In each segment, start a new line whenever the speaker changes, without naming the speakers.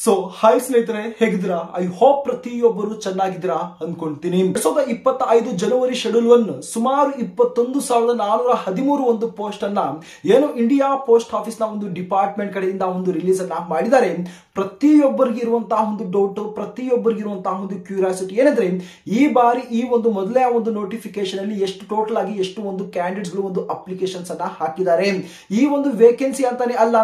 So hi ಸ್ನೇಹಿತರೆ, ಹೇಗಿದ್ದೀರಾ? I hope ಪ್ರತಿಯೊಬ್ಬರು ಚೆನ್ನಾಗಿದ್ದೀರಾ ಅನ್ಕೊಂತೀನಿ. 2025 ಜನವರಿ ಶೆಡ್ಯೂಲ್ 1 ಸುಮಾರು 21,413 ಒಂದು ಪೋಸ್ಟ್ ಅನ್ನ ಏನು ಇಂಡಿಯಾ ಪೋಸ್ಟ್ ಆಫೀಸ್ ನ ಒಂದು ಡಿಪಾರ್ಟ್ಮೆಂಟ್ ಕಡೆಯಿಂದ ಒಂದು ರಿಲೀಸ್ ಅನ್ನ ಮಾಡಿದ್ದಾರೆ. ಪ್ರತಿಯೊಬ್ಬರಿಗೆ ಇರುವಂತಹ ಒಂದು ಡೌಟ್, ಪ್ರತಿಯೊಬ್ಬರಿಗೆ ಇರುವಂತಹ ಒಂದು ಕ್ಯೂರಿಯಾಸಿಟಿ ಏನಂದ್ರೆ, ಈ ಬಾರಿ ಈ ಒಂದು ಮೊದಲೇ ಒಂದು ನೋಟಿಫಿಕೇಶನ್ ಅಲ್ಲಿ ಎಷ್ಟು ಟೋಟಲ್ ಆಗಿ ಎಷ್ಟು ಒಂದು ಕ್ಯಾಂಡಿಡೇಟ್ಸ್ ಗಳು ಒಂದು ಅಪ್ಲಿಕೇಶನ್ಸ್ ಅನ್ನ ಹಾಕಿದ್ದಾರೆ. ಈ ಒಂದು ವೇಕೆನ್ಸಿ ಅಂತಾನೆ ಅಲ್ಲ,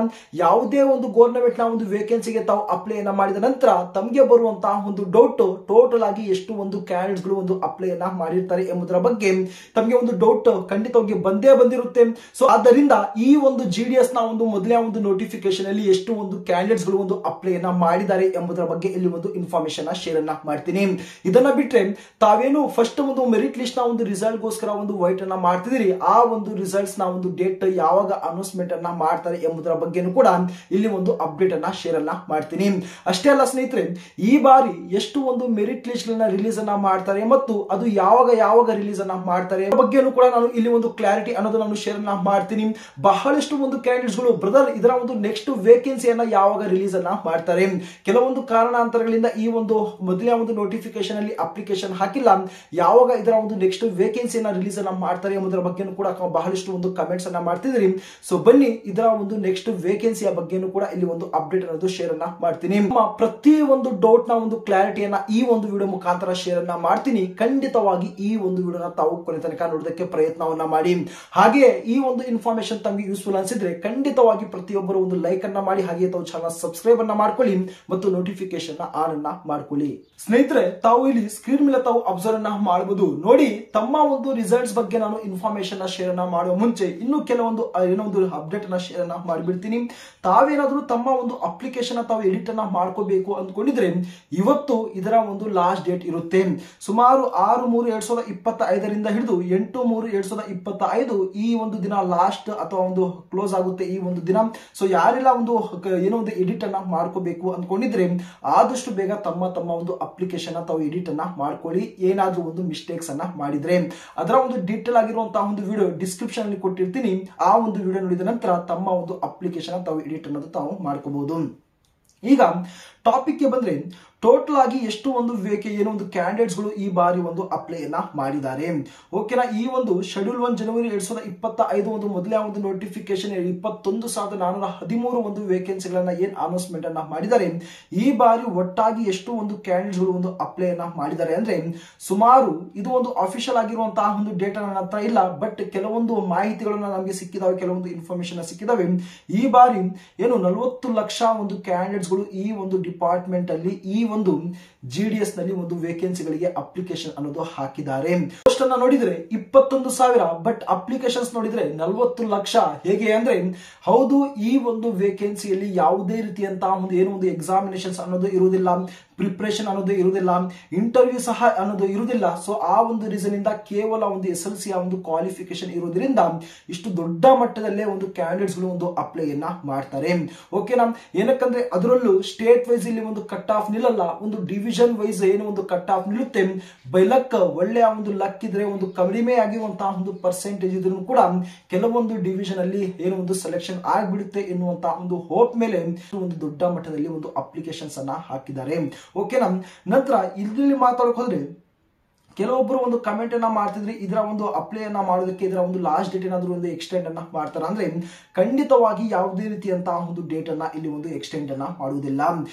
ಯಾವುದೇ ಒಂದು ಗವರ್ನಮೆಂಟ್ ನ ಒಂದು ವೇಕೆನ್ಸಿಗೆ ತಾವು ಅಪ್ಲೈ ಅನ್ನ ಮಾಡಿದ ನಂತರ ತಮಗೆ ಬರುವಂತಹ ಒಂದು ಡೌಟ್, ಟೋಟಲ್ ಆಗಿ ಎಷ್ಟು ಒಂದು ಕ್ಯಾಂಡಿಡೇಟ್ಸ್ ಗಳು ಒಂದು ಅಪ್ಲೈ ಅನ್ನ ಮಾಡಿರ್ತಾರೆ ಎಂಬುದರ ಬಗ್ಗೆ ತಮಗೆ ಒಂದು ಡೌಟ್ ಖಂಡಿತವಾಗಿ ಬಂದೇ ಬಂದಿರುತ್ತೆ. ಸೊ ಆದ್ದರಿಂದ ಈ ಒಂದು GDS ನ ಒಂದು ಮೊದಲೇ ಒಂದು ನೋಟಿಫಿಕೇಶನ್ ಅಲ್ಲಿ ಎಷ್ಟು ಒಂದು ಕ್ಯಾಂಡಿಡೇಟ್ಸ್ ಗಳು ಒಂದು ಅಪ್ಲೈ ಅನ್ನ ಮಾಡಿದ್ದಾರೆ ಎಂಬುದರ ಬಗ್ಗೆ ಇಲ್ಲಿ ಒಂದು ಇನ್ಫಾರ್ಮೇಶನ್ ಶೇರ್ ಅನ್ನ ಮಾಡ್ತೀನಿ. ಇದನ್ನ ಬಿಟ್ರೆ ತಾವೇನು ಫಸ್ಟ್ ಒಂದು ಮೆರಿಟ್ ಲಿಸ್ಟ್ ನ ಒಂದು ರಿಸಲ್ಟ್ ಗೋಸ್ಕರ ಒಂದು ವೈಟ್ ಅನ್ನ ಮಾಡ್ತಿದ್ದೀರಿ, ಆ ಒಂದು ರಿಸಲ್ಟ್ಸ್ ನ ಒಂದು ಡೇಟ್ ಯಾವಾಗ ಅನೌನ್ಸ್ಮೆಂಟ್ ಅನ್ನ ಮಾಡ್ತಾರೆ ಎಂಬುದರ ಬಗ್ಗೆನೂ ಕೂಡ ಇಲ್ಲಿ ಒಂದು ಅಪ್ಡೇಟ್ ಅನ್ನ ಶೇರ್ ಅನ್ನ ಮಾಡ್ತೀನಿ. ಅಷ್ಟೇ ಅಲ್ಲ ಸ್ನೇಹಿತರೆ, ಈ ಬಾರಿ ಎಷ್ಟು ಒಂದು ಮೆರಿಟ್ ಲಿಸ್ಟ್ ಗಳನ್ನ ರಿಲೀಸ್ ಅನ್ನ ಮಾಡ್ತಾರೆ ಮತ್ತು ಅದು ಯಾವಾಗ ರಿಲೀಸ್ ಅನ್ನ ಮಾಡ್ತಾರೆ ಬಗ್ಗೆನೂ ಕೂಡ ನಾನು ಇಲ್ಲಿ ಒಂದು ಕ್ಲಾರಿಟಿ ಅನ್ನೋದು ನಾನು ಶೇರ್ ಅನ್ನ ಮಾಡ್ತೀನಿ. ಬಹಳಷ್ಟು ಒಂದು ಕ್ಯಾಂಡಿಡೇಟ್ಸ್ ಗಳು ಬ್ರದರ್ ಇದರ ಒಂದು ನೆಕ್ಸ್ಟ್ ವೇಕೆನ್ಸಿಯನ್ನ ಯಾವಾಗ ರಿಲೀಸ್ ಅನ್ನ ಮಾಡ್ತಾರೆ, ಕೆಲವೊಂದು ಕಾರಣಾಂತರಗಳಿಂದ ಈ ಒಂದು ಮೊದಲೇ ಒಂದು ನೋಟಿಫಿಕೇಶನ್ ಅಲ್ಲಿ ಅಪ್ಲಿಕೇಶನ್ ಹಾಕಿಲ್ಲ, ಯಾವಾಗ ಇದರ ಒಂದು ನೆಕ್ಸ್ಟ್ ವೇಕೆನ್ಸಿಯನ್ನ ರಿಲೀಸ್ ಅನ್ನ ಮಾಡ್ತಾರೆ ಎಂಬುದರ ಬಗ್ಗೆನೂ ಕೂಡ ಬಹಳಷ್ಟು ಒಂದು ಕಮೆಂಟ್ಸ್ ಅನ್ನ ಮಾಡ್ತಿದ್ರಿ. ಸೊ ಬನ್ನಿ ಇದರ ಒಂದು ನೆಕ್ಸ್ಟ್ ವೇಕೆನ್ಸಿಯ ಬಗ್ಗೆನೂ ಕೂಡ ಇಲ್ಲಿ ಒಂದು ಅಪ್ಡೇಟ್ ಅನ್ನೋದು ಶೇರ್ ಅನ್ನ ಮಾಡ್ತೀನಿ. ಪ್ರತಿ ಒಂದು ಡೌಟ್ ನ ಒಂದು ಕ್ಲಾರಿಟಿಯನ್ನ ಈ ಒಂದು ವಿಡಿಯೋ ಮುಖಾಂತರ ಶೇರ್ ಅನ್ನ ಮಾಡ್ತೀನಿ. ಖಂಡಿತವಾಗಿ ಈ ಒಂದು ವಿಡಿಯೋನ ತಾವು ಕೊನೆ ತನಕ ನೋಡೋದಕ್ಕೆ ಪ್ರಯತ್ನವನ್ನ ಮಾಡಿ. ಹಾಗೆ ಈ ಒಂದು ಇನ್ಫಾರ್ಮೇಶನ್ ತಮಗೆ ಯೂಸ್ಫುಲ್ ಅನ್ಸಿದ್ರೆ ಖಂಡಿತವಾಗಿ ಪ್ರತಿಯೊಬ್ಬರು ಒಂದು ಲೈಕ್ ಅನ್ನ ಮಾಡಿ, ಹಾಗೆ ತಾವು ಚಾನಲ್ ಸಬ್ಸ್ಕ್ರೈಬ್ ಅನ್ನ ಮಾಡ್ಕೊಳ್ಳಿ ಮತ್ತು ನೋಟಿಫಿಕೇಶನ್ ಆನ್ ಅನ್ನ ಮಾಡ್ಕೊಳ್ಳಿ. ಸ್ನೇಹಿತರೆ, ತಾವು ಇಲ್ಲಿ ಸ್ಕ್ರೀನ್ ಮೇಲೆ ತಾವು ಅಬ್ಸರ್ವ್ ಅನ್ನ ಮಾಡಬಹುದು. ನೋಡಿ, ತಮ್ಮ ಒಂದು ರಿಸಲ್ಟ್ಸ್ ಬಗ್ಗೆ ನಾನು ಇನ್ಫಾರ್ಮೇಶನ್ ಶೇರ್ ಅನ್ನ ಮಾಡುವ ಮುಂಚೆ ಇನ್ನು ಕೆಲವೊಂದು ಏನೋ ಒಂದು ಅಪ್ಡೇಟ್ ಅನ್ನ ಶೇರ್ ಅನ್ನ ಮಾಡಿಬಿಡ್ತೀನಿ. ತಾವೇನಾದ್ರೂ ತಮ್ಮ ಒಂದು ಅಪ್ಲಿಕೇಶನ್ ತಾವು ಎಡಿಟ್ ಅನ್ನ ಮಾಡ್ಕೋಬೇಕು ಅಂದ್ಕೊಂಡಿದ್ರೆ ಇವತ್ತು ಇದರ ಒಂದು ಲಾಸ್ಟ್ ಡೇಟ್ ಇರುತ್ತೆ. ಸುಮಾರು 6/3/2025 ರಿಂದ ಹಿಡಿದು 8/3/2025 ಈ ಒಂದು ದಿನ ಲಾಸ್ಟ್ ಅಥವಾ ಒಂದು ಕ್ಲೋಸ್ ಆಗುತ್ತೆ ಈ ಒಂದು ದಿನ. ಸೊ ಯಾರೆಲ್ಲ ಒಂದು ಏನೋ ಒಂದು ಎಡಿಟ್ ಅನ್ನ ಮಾಡ್ಕೋಬೇಕು ಅಂದ್ಕೊಂಡಿದ್ರೆ ಆದಷ್ಟು ಬೇಗ ತಮ್ಮ ಒಂದು ಅಪ್ಲಿಕೇಶನ್ ತಾವು ಎಡಿಟ್ ಅನ್ನ ಮಾಡ್ಕೊಳ್ಳಿ. ಏನಾದ್ರೂ ಒಂದು ಮಿಸ್ಟೇಕ್ಸ್ ಅನ್ನ ಮಾಡಿದ್ರೆ ಅದರ ಒಂದು ಡೀಟೇಲ್ ಆಗಿರುವಂತಹ ಒಂದು ವಿಡಿಯೋ ಡಿಸ್ಕ್ರಿಪ್ಷನ್ ಅಲ್ಲಿ ಕೊಟ್ಟಿರ್ತೀನಿ. ಆ ಒಂದು ವಿಡಿಯೋ ನೋಡಿದ ನಂತರ ತಮ್ಮ ಒಂದು ಅಪ್ಲಿಕೇಶನ್ ತಾವು ಎಡಿಟ್ ಅನ್ನೋದು ತಾವು ಮಾಡ್ಕೋಬಹುದು. ಈಗ ಟಾಪಿಕ್ ಗೆ ಬಂದ್ರೆ, ಟೋಟಲ್ ಆಗಿ ಎಷ್ಟು ಒಂದು ಏನೋ ಒಂದು ಕ್ಯಾಂಡಿಡೇಟ್ಸ್ ಗಳು ಈ ಬಾರಿ ಒಂದು ಅಪ್ಲೈ ಅನ್ನ ಮಾಡಿದ್ದಾರೆ. ಓಕೆನಾ? ಈ ಒಂದು ಶೆಡ್ಯೂಲ್ 1 ಜನವರಿ 2025 ಒಂದು ಮೊದಲೇ ಒಂದು ನೋಟಿಫಿಕೇಶನ್ 21,413 ಒಂದು ವೇಕೆನ್ಸಿಗಳನ್ನ ಏನ್ ಅನೌನ್ಸ್ಮೆಂಟ್ ಅನ್ನ ಮಾಡಿದ್ದಾರೆ. ಈ ಬಾರಿ ಒಟ್ಟಾಗಿ ಎಷ್ಟು ಒಂದು ಕ್ಯಾಂಡಿಡೇಟ್ಸ್ ಗಳು ಒಂದು ಅಪ್ಲೈ ಅನ್ನ ಮಾಡಿದ್ದಾರೆ ಅಂದ್ರೆ, ಸುಮಾರು ಇದು ಒಂದು ಅಫಿಷಿಯಲ್ ಆಗಿರುವಂತಹ ಒಂದು ಡೇಟಾ ನನ್ನ ಹತ್ರ ಇಲ್ಲ, ಬಟ್ ಕೆಲವೊಂದು ಮಾಹಿತಿಗಳನ್ನ ನಮಗೆ ಸಿಕ್ಕಿದಾವೆ, ಕೆಲವೊಂದು ಇನ್ಫಾರ್ಮೇಶನ್ ಸಿಕ್ಕಿದಾವೆ. ಈ ಬಾರಿ ಏನು 40 ಲಕ್ಷ ಒಂದು ಕ್ಯಾಂಡಿಡೇಟ್ಸ್ ಗಳು ಈ ಒಂದು ಡಿಪಾರ್ಟ್ಮೆಂಟ್ ಅಲ್ಲಿ ಈ ಒಂದು GDS ನಲ್ಲಿ ಒಂದು ವೇಕೆನ್ಸಿಗಳಿಗೆ ಅಪ್ಲಿಕೇಶನ್ ಅನ್ನೋದು ಹಾಕಿದ್ದಾರೆ. ಪೋಸ್ಟ್ ಅನ್ನ ನೋಡಿದ್ರೆ 21,000, ಬಟ್ ಅಪ್ಲಿಕೇಶನ್ಸ್ ನೋಡಿದ್ರೆ 40 ಲಕ್ಷ. ಹೇಗೆ ಅಂದ್ರೆ, ಹೌದು, ಈ ಒಂದು ವೇಕೆನ್ಸಿಯಲ್ಲಿ ಯಾವುದೇ ರೀತಿಯಂತಹ ಒಂದು ಏನೋ ಒಂದು ಎಕ್ಸಾಮಿನೇಷನ್ಸ್ ಅನ್ನೋದು ಇರುವುದಿಲ್ಲ, ಪ್ರಿಪರೇಷನ್ ಅನ್ನೋದು ಇರುವುದಿಲ್ಲ, ಇಂಟರ್ವ್ಯೂ ಸಹ ಅನ್ನೋದು ಇರುವುದಿಲ್ಲ. ಸೊ ಆ ಒಂದು ರೀಸನ್ ಇಂದ ಕೇವಲ ಒಂದು SLC ಒಂದು ಕ್ವಾಲಿಫಿಕೇಶನ್ ಇರುವುದರಿಂದ ಇಷ್ಟು ದೊಡ್ಡ ಮಟ್ಟದಲ್ಲೇ ಒಂದು ಕ್ಯಾಂಡಿಡೇಟ್ಸ್ ಗಳು ಒಂದು ಅಪ್ಲೈ ಅನ್ನ ಮಾಡ್ತಾರೆ. ಓಕೆನಾ? ಏನಕ್ಕಂದ್ರೆ ಅದರಲ್ಲೂ ಸ್ಟೇಟ್ ವೈಸ್ ಇಲ್ಲಿ ಒಂದು ಕಟ್ ಆಫ್ ನಿಲ್ಲಲ್ಲ, ಒಂದು ಡಿವಿಷನ್ ವೈಸ್ ಏನೋ ಒಂದು ಕಟ್ ಆಫ್ ನಿಲ್ಲುತ್ತೆ. ಬೈ ಲಕ್, ಒಳ್ಳೆಯ ಒಂದು ಲಕ್ ಇದ್ರೆ ಒಂದು ಕಡಿಮೆ ಆಗಿರುವಂತಹ ಒಂದು ಪರ್ಸೆಂಟೇಜ್ ಇದ್ರೂ ಕೂಡ ಕೆಲವೊಂದು ಡಿವಿಷನ್ ಅಲ್ಲಿ ಏನೋ ಒಂದು ಸೆಲೆಕ್ಷನ್ ಆಗ್ಬಿಡುತ್ತೆ ಎನ್ನುವಂತಹ ಒಂದು ಹೋಪ್ ಮೇಲೆ ಒಂದು ದೊಡ್ಡ ಮಟ್ಟದಲ್ಲಿ ಒಂದು ಅಪ್ಲಿಕೇಶನ್ಸ್ ಅನ್ನ ಹಾಕಿದ್ದಾರೆ. ಓಕೆನಾ? ನಂತರ ಇಲ್ಲಿ ಮಾತಾಡೋಕೆ ಹೋದ್ರೆ ಕೆಲವೊಬ್ಬರು ಒಂದು ಕಮೆಂಟ್ ಅನ್ನ ಮಾಡ್ತಿದ್ರಿ, ಇದರ ಒಂದು ಅಪ್ಲೈ ಅನ್ನ ಮಾಡೋದಕ್ಕೆ ಇದರ ಒಂದು ಲಾಸ್ಟ್ ಡೇಟ್ ಏನಾದ್ರು ಒಂದು ಎಕ್ಸ್ಟೆಂಡ್ ಅನ್ನ ಮಾಡ್ತಾರ ಅಂದ್ರೆ, ಖಂಡಿತವಾಗಿ ಯಾವುದೇ ರೀತಿಯಂತಹ ಒಂದು ಡೇಟ್ ಅನ್ನ ಇಲ್ಲಿ ಒಂದು ಎಕ್ಸ್ಟೆಂಡ್ ಅನ್ನ ಮಾಡುವುದಿಲ್ಲ.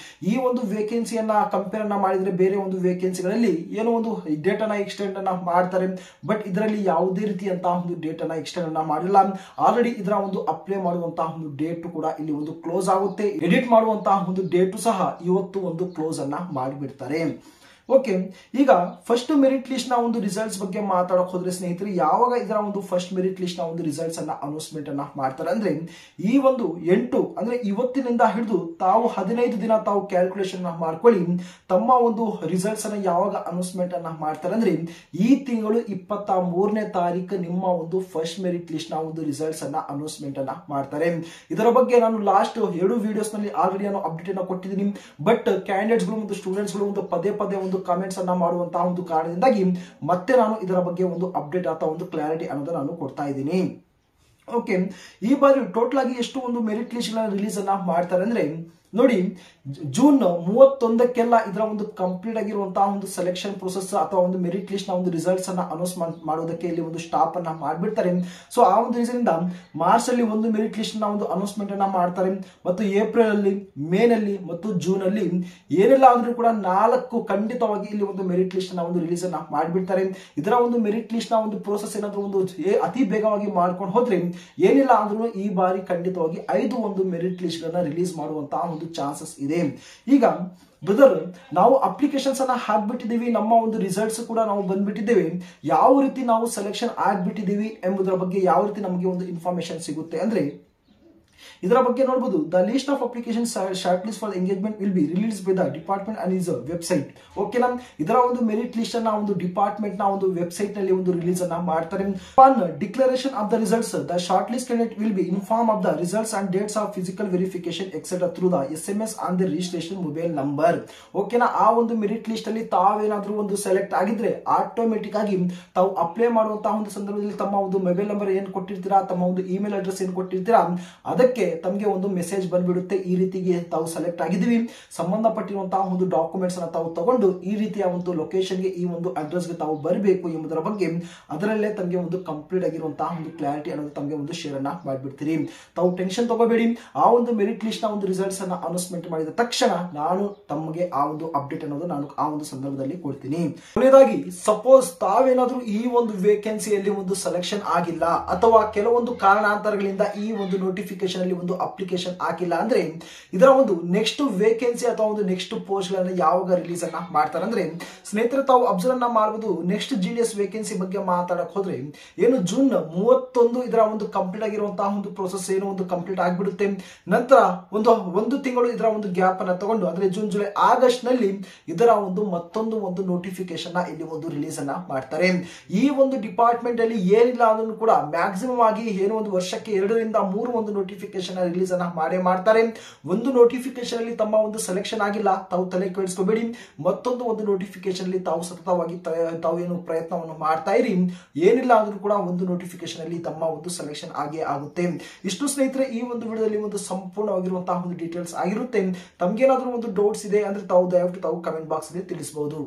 ಈ ಒಂದು ವೇಕೆನ್ಸಿಯನ್ನ ಕಂಪೇರ್ ಅನ್ನ ಮಾಡಿದ್ರೆ ಬೇರೆ ಒಂದು ವೇಕೆನ್ಸಿಗಳಲ್ಲಿ ಏನೋ ಒಂದು ಡೇಟ್ ಅನ್ನ ಎಕ್ಸ್ಟೆಂಡ್ ಅನ್ನ ಮಾಡ್ತಾರೆ, ಬಟ್ ಇದರಲ್ಲಿ ಯಾವುದೇ ರೀತಿಯಂತಹ ಒಂದು ಡೇಟ್ ಅನ್ನ ಎಕ್ಸ್ಟೆಂಡ್ ಅನ್ನ ಮಾಡಿಲ್ಲ. ಆಲ್ರೆಡಿ ಇದರ ಒಂದು ಅಪ್ಲೈ ಮಾಡುವಂತಹ ಒಂದು ಡೇಟ್ ಕೂಡ ಇಲ್ಲಿ ಒಂದು ಕ್ಲೋಸ್ ಆಗುತ್ತೆ. ಎಡಿಟ್ ಮಾಡುವಂತಹ ಒಂದು ಡೇಟ್ ಸಹ ಇವತ್ತು ಒಂದು ಕ್ಲೋಸ್ ಅನ್ನ ಮಾಡಿಬಿಡ್ತಾರೆ. ಓಕೆ, ಈಗ ಫಸ್ಟ್ ಮೆರಿಟ್ ಲಿಸ್ಟ್ ನ ಒಂದು ರಿಸಲ್ಟ್ಸ್ ಬಗ್ಗೆ ಮಾತಾಡಕ್ ಹೋದ್ರೆ ಸ್ನೇಹಿತರೆ, ಯಾವಾಗ ಇದರ ಒಂದು ಫಸ್ಟ್ ಮೆರಿಟ್ ಲಿಸ್ಟ್ ನ ಒಂದು ರಿಸಲ್ಟ್ಸ್ ಅನ್ನ ಅನೌನ್ಸ್ಮೆಂಟ್ ಅನ್ನ ಮಾಡ್ತಾರೆ ಅಂದ್ರೆ, ಈ ಒಂದು 8 ಅಂದ್ರೆ ಇವತ್ತಿನಿಂದ ಹಿಡಿದು ತಾವು 15 ದಿನ ತಾವು ಕ್ಯಾಲ್ಕುಲೇಷನ್ ಮಾಡ್ಕೊಳ್ಳಿ. ತಮ್ಮ ಒಂದು ರಿಸಲ್ಟ್ಸ್ ಅನ್ನ ಯಾವಾಗ ಅನೌನ್ಸ್ಮೆಂಟ್ ಅನ್ನ ಮಾಡ್ತಾರೆ ಅಂದ್ರೆ, ಈ ತಿಂಗಳು 23ನೇ ತಾರೀಕು ನಿಮ್ಮ ಒಂದು ಫಸ್ಟ್ ಮೆರಿಟ್ ಲಿಸ್ಟ್ ನ ಒಂದು ರಿಸಲ್ಟ್ಸ್ ಅನ್ನ ಅನೌನ್ಸ್ಮೆಂಟ್ ಅನ್ನ ಮಾಡ್ತಾರೆ. ಇದರ ಬಗ್ಗೆ ನಾನು ಲಾಸ್ಟ್ 2 ವಿಡಿಯೋಸ್ ನಲ್ಲಿ ಆಲ್ರೆಡಿ ನಾನು ಅಪ್ಡೇಟ್ ಅನ್ನ ಕೊಟ್ಟಿದ್ದೀನಿ. ಬಟ್ ಕ್ಯಾಂಡಿಡೇಟ್ಸ್ ಗಳು ಮತ್ತು ಸ್ಟೂಡೆಂಟ್ಸ್ ಗಳು ಒಂದು ಪದೇ ಒಂದು ಕಾಮೆಂಟ್ಸ್ ಅನ್ನ ಮಾಡುವಂತಹ ಒಂದು ಕಾರಣದಿಂದಾಗಿ ಮತ್ತೆ ನಾನು ಇದರ ಬಗ್ಗೆ ಒಂದು ಅಪ್ಡೇಟ್ ಅಥವಾ ಒಂದು ಕ್ಲಾರಿಟಿ ಅನ್ನೋದನ್ನ ನಾನು ಕೊಡ್ತಾ ಇದ್ದೀನಿ. ಓಕೆ, ಈ ಬಾರಿ ಟೋಟಲ್ ಆಗಿ ಎಷ್ಟು ಒಂದು ಮೆರಿಟ್ ಲಿಸ್ಟ್ ರಿಲೀಸ್ ಅನ್ನ ಮಾಡ್ತಾರೆ ಅಂದ್ರೆ, ನೋಡಿ ಜೂನ್ 31ಕ್ಕೆಲ್ಲ ಇದರ ಒಂದು ಕಂಪ್ಲೀಟ್ ಆಗಿರುವಂತಹ ಒಂದು ಸೆಲೆಕ್ಷನ್ ಪ್ರೊಸೆಸ್ ಅಥವಾ ಒಂದು ಮೆರಿಟ್ ಲಿಸ್ಟ್ ನ ಒಂದು ರಿಸಲ್ಟ್ಸ್ ಅನ್ನ ಅನೌನ್ಸ್ ಮಾಡೋದಕ್ಕೆ ಇಲ್ಲಿ ಒಂದು ಸ್ಟಾಪ್ ಅನ್ನ ಮಾಡ್ಬಿಡ್ತಾರೆ. ಸೊ ಆ ಒಂದು ರೀಸನ್ ಇಂದ ಮಾರ್ಚ್ ಅಲ್ಲಿ ಒಂದು ಮೆರಿಟ್ ಲಿಸ್ಟ್ ನ ಒಂದು ಅನೌನ್ಸ್ಮೆಂಟ್ ಅನ್ನ ಮಾಡ್ತಾರೆ ಮತ್ತು ಏಪ್ರಿಲ್ ಅಲ್ಲಿ, ಮೇ ನಲ್ಲಿ ಮತ್ತು ಜೂನ್ ಅಲ್ಲಿ ಏನೆಲ್ಲ ಆದ್ರೂ ಕೂಡ 4 ಖಂಡಿತವಾಗಿ ಇಲ್ಲಿ ಒಂದು ಮೆರಿಟ್ ಲಿಸ್ಟ್ ನ ಒಂದು ರಿಲೀಸ್ ಅನ್ನ ಮಾಡ್ಬಿಡ್ತಾರೆ. ಇದರ ಒಂದು ಮೆರಿಟ್ ಲಿಸ್ಟ್ ನ ಒಂದು ಪ್ರೋಸೆಸ್ ಏನಾದ್ರೂ ಒಂದು ಅತಿ ಬೇಗವಾಗಿ ಮಾಡ್ಕೊಂಡು ಹೋದ್ರೆ ಏನಿಲ್ಲ ಅಂದ್ರೂ ಈ ಬಾರಿ ಖಂಡಿತವಾಗಿ 5 ಒಂದು ಮೆರಿಟ್ ಲಿಸ್ಟ್ ಗಳನ್ನ ರಿಲೀಸ್ ಮಾಡುವಂತಹ ಒಂದು ಚಾನ್ಸಸ್ ಇದೆ. ಈಗ ಬ್ರದರ್, ನಾವು ಅಪ್ಲಿಕೇಶನ್ಸ್ ಅನ್ನ ಹಾಕ್ಬಿಟ್ಟಿದ್ದೀವಿ, ನಮ್ಮ ಒಂದು ರಿಸಲ್ಟ್ಸ್ ಕೂಡ ನಾವು ಬಂದ್ಬಿಟ್ಟಿದ್ದೇವೆ, ಯಾವ ರೀತಿ ನಾವು ಸೆಲೆಕ್ಷನ್ ಆಗ್ಬಿಟ್ಟಿದ್ದೀವಿ ಎಂಬುದರ ಬಗ್ಗೆ ಯಾವ ರೀತಿ ನಮಗೆ ಒಂದು ಇನ್ಫಾರ್ಮೇಶನ್ ಸಿಗುತ್ತೆ ಅಂದ್ರೆ ಇದರ ಬಗ್ಗೆ ನೋಡಬಹುದು. The list of application short list for engagement will be release by the department and is website. ಓಕೆನಾ, ಇದರ ಒಂದು ಮೆರಿಟ್ ಲಿಸ್ಟ್ ಅನ್ನ ಒಂದು ಡಿಪಾರ್ಟ್ಮೆಂಟ್ ನ ಒಂದು ವೆಬ್ಸೈಟ್ ನಲ್ಲಿ ಒಂದು ರಿಲೀಸ್ ಅನ್ನ ಮಾಡ್ತಾರೆ. On declaration of the results the short list candidate will be inform of the results and dates of physical verification etcetera through the SMS on the registration mobile number. ಓಕೆನಾ, ಆ ಒಂದು merit list ಅಲ್ಲಿ ತಾವೇನಾದ್ರೂ ಒಂದು select ಆಗಿದ್ರೆ automatic ಆಗಿ ತಾವು apply ಮಾಡುವಂತಹ ಒಂದು ಸಂದರ್ಭದಲ್ಲಿ ತಮ್ಮ ಒಂದು ಮೊಬೈಲ್ ನಂಬರ್ ಏನ್ ಕೊಟ್ಟಿರ್ತೀರಾ, ತಮ್ಮ ಒಂದು ಇಮೇಲ್ ಅಡ್ರೆಸ್ ಏನ್ ಕೊಟ್ಟಿರ್ತೀರಾ ಅದಕ್ಕೆ ತಮಗೆ ಒಂದು ಮೆಸೇಜ್ ಬಂದ್ಬಿಡುತ್ತೆ, ಈ ರೀತಿಗೆ ತಾವು ಸೆಲೆಕ್ಟ್ ಆಗಿದ್ದೀವಿ, ಸಂಬಂಧಪಟ್ಟಿರುವಂತಹ ಒಂದು ಡಾಕ್ಯುಮೆಂಟ್ಸ್ ಅನ್ನ ತಾವು ತಗೊಂಡು ಈ ರೀತಿಯ ಒಂದು ಲೊಕೇಶನ್ಗೆ, ಈ ಒಂದು ಅಡ್ರೆಸ್ ಗೆ ತಾವು ಬರಬೇಕು ಎಂಬುದರ ಬಗ್ಗೆ ಅದರಲ್ಲೇ ತಮಗೆ ಒಂದು ಕಂಪ್ಲೀಟ್ ಆಗಿರುವಂತಹ ಒಂದು ಕ್ಲಾರಿಟಿ ಅನ್ನೋದು ತಮಗೆ ಒಂದು ಶೇರ್ ಅನ್ನ ಮಾಡ್ಬಿಡ್ತೀರಿ. ತಾವು ಟೆನ್ಷನ್ ತಗೋಬೇಡಿ. ಆ ಒಂದು ಮೆರಿಟ್ ಲಿಸ್ಟ್ ನ ಒಂದು ರಿಸಲ್ಟ್ಸ್ ಅನ್ನ ಅನೌನ್ಸ್ಮೆಂಟ್ ಮಾಡಿದ ತಕ್ಷಣ ನಾನು ತಮಗೆ ಆ ಒಂದು ಅಪ್ಡೇಟ್ ಅನ್ನೋದು ನಾನು ಆ ಒಂದು ಸಂದರ್ಭದಲ್ಲಿ ಕೊಡ್ತೀನಿ. ಕೊನೆಯದಾಗಿ, ಸಪೋಸ್ ತಾವೇನಾದ್ರೂ ಈ ಒಂದು ವೇಕೆನ್ಸಿಯಲ್ಲಿ ಒಂದು ಸೆಲೆಕ್ಷನ್ ಆಗಿಲ್ಲ ಅಥವಾ ಕೆಲವೊಂದು ಕಾರಣಾಂತರಗಳಿಂದ ಈ ಒಂದು ನೋಟಿಫಿಕೇಶನ್ ಅಲ್ಲಿ ಒಂದು ಅಪ್ಲಿಕೇಶನ್ ಹಾಕಿಲ್ಲ ಅಂದ್ರೆ ಇದರ ಒಂದು ನೆಕ್ಸ್ಟ್ ವೇಕೆನ್ಸಿ ಅಥವಾ ಒಂದು ನೆಕ್ಸ್ಟ್ ಪೋಸ್ಟ್ ಗಳನ್ನ ಯಾವಾಗ ರಿಲೀಸ್ ಅನ್ನ ಮಾಡ್ತಾರೆ ಅಂದ್ರೆ ಸ್ನೇಹಿತರೆ, ತಾವು ಅಬ್ಸರ್ವ್ ಅನ್ನ ಮಾಡಬಹುದು. ನೆಕ್ಸ್ಟ್ GDS ವೇಕೆನ್ಸಿ ಬಗ್ಗೆ ಮಾತಾಡಕ್ ಹೋದ್ರೆ ಏನು ಜೂನ್ 31 ಇದರ ಒಂದು ಕಂಪ್ಲೀಟ್ ಆಗಿರುವಂತಹ ಒಂದು ಪ್ರೋಸೆಸ್ ಏನು ಒಂದು ಕಂಪ್ಲೀಟ್ ಆಗಿಬಿಡುತ್ತೆ. ನಂತರ ಒಂದು ತಿಂಗಳು ಇದರ ಒಂದು ಗ್ಯಾಪ್ ಅನ್ನ ತಗೊಂಡು ಅಂದ್ರೆ ಜೂನ್, ಜುಲೈ, ಆಗಸ್ಟ್ ನಲ್ಲಿ ಇದರ ಒಂದು ಮತ್ತೊಂದು ಒಂದು ನೋಟಿಫಿಕೇಶನ್ ಇಲ್ಲಿ ಒಂದು ರಿಲೀಸ್ ಅನ್ನ ಮಾಡ್ತಾರೆ. ಈ ಒಂದು ಡಿಪಾರ್ಟ್ಮೆಂಟ್ ಅಲ್ಲಿ ಏನಿಲ್ಲ ಅದನ್ನು ಕೂಡ ಮ್ಯಾಕ್ಸಿಮಮ್ ಆಗಿ ಏನು ಒಂದು ವರ್ಷಕ್ಕೆ 2 ರಿಂದ 3 ಒಂದು ನೋಟಿಫಿಕೇಶನ್ ರಿಲೀಸ್ ಅನ್ನ ಮಾಡ್ತಾರೆ. ಒಂದು ನೋಟಿಫಿಕೇಶನ್ ಅಲ್ಲಿ ತಮ್ಮ ಒಂದು ಸೆಲೆಕ್ಷನ್ ಆಗಿಲ್ಲ, ತಾವು ತಲೆ ಕೆಡಿಸ್ಕೋಬೇಡಿ. ಮತ್ತೊಂದು ಒಂದು ನೋಟಿಫಿಕೇಶನ್ ಅಲ್ಲಿ ತಾವು ಸತತವಾಗಿ ತಾವು ಏನು ಪ್ರಯತ್ನವನ್ನು ಮಾಡ್ತಾ ಇರಿ, ಏನಿಲ್ಲ ಆದ್ರೂ ಕೂಡ ಒಂದು ನೋಟಿಫಿಕೇಶನ್ ಅಲ್ಲಿ ತಮ್ಮ ಒಂದು ಸೆಲೆಕ್ಷನ್ ಆಗೇ ಆಗುತ್ತೆ. ಇಷ್ಟು ಸ್ನೇಹಿತರೆ ಈ ಒಂದು ವಿಡಿಯೋದಲ್ಲಿ ಒಂದು ಸಂಪೂರ್ಣವಾಗಿರುವಂತಹ ಒಂದು ಡೀಟೇಲ್ಸ್ ಆಗಿರುತ್ತೆ. ತಮ್ಗೇನಾದ್ರೂ ಒಂದು ಡೌಟ್ಸ್ ಇದೆ ಅಂದ್ರೆ ತಾವು ದಯವಿಟ್ಟು ತಾವು ಕಮೆಂಟ್ ಬಾಕ್ಸ್ ಅಲ್ಲಿ ತಿಳಿಸಬಹುದು.